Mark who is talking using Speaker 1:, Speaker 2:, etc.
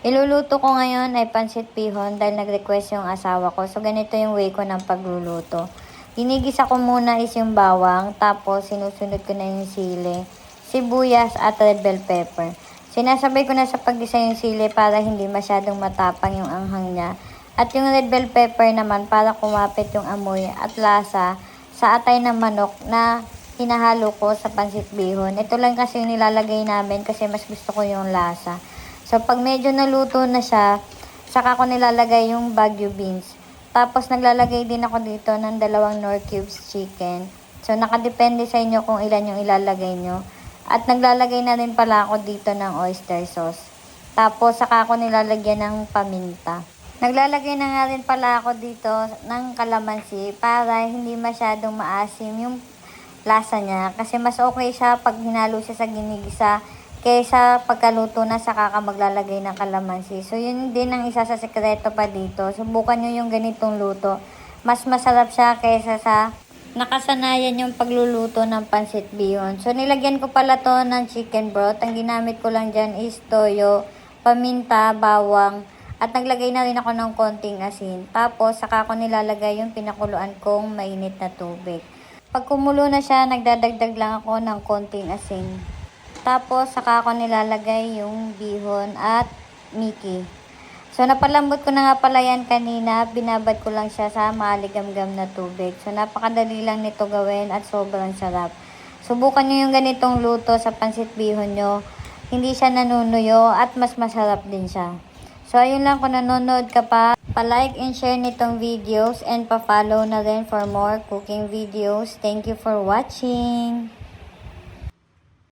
Speaker 1: Iluluto ko ngayon ay pansit bihon dahil nag-request yung asawa ko. So, ganito yung way ko ng pagluluto. Ginigisa ko muna is yung bawang, tapos sinusunod ko na yung sili, sibuyas at red bell pepper. Sinasabay ko na sa paggisa yung sili para hindi masyadong matapang yung anghang niya. At yung red bell pepper naman para kumapit yung amoy at lasa sa atay ng manok na hinahalo ko sa pansit bihon. Ito lang kasi yung nilalagay namin kasi mas gusto ko yung lasa. So, pag medyo naluto na siya, saka ko nilalagay yung Baguio beans. Tapos, naglalagay din ako dito ng 2 Knorr cubes chicken. So, nakadepende sa inyo kung ilan yung ilalagay nyo. At naglalagay na din pala ako dito ng oyster sauce. Tapos, saka ko nilalagyan ng paminta. Naglalagay na nga rin pala ako dito ng kalamansi para hindi masyadong maasim yung lasa niya. Kasi mas okay siya pag hinalo siya sa ginigisa kaysa pagkaluto na saka ka maglalagay ng kalamansi. So, yun din ang isa sa sekreto pa dito. Subukan nyo yung ganitong luto. Mas masarap siya kaysa sa nakasanayan yung pagluluto ng pansit bihon. So, nilagyan ko pala to ng chicken broth. Ang ginamit ko lang dyan is toyo, paminta, bawang, at naglagay na rin ako ng konting asin. Tapos, saka ko nilalagay yung pinakuluan kong mainit na tubig. Pag kumulo na siya, nagdadagdag lang ako ng konting asin. Tapos, saka ko nilalagay yung bihon at miki. So, napalambot ko na nga pala yan kanina. Binabad ko lang siya sa maligamgam na tubig. So, napakadali lang nito gawin at sobrang sarap. Subukan nyo yung ganitong luto sa pansit bihon nyo. Hindi siya nanunuyo at mas masarap din siya. So, ayun lang, kung nanonood ka pa, pa-like and share nitong videos and pa-follow na rin for more cooking videos. Thank you for watching!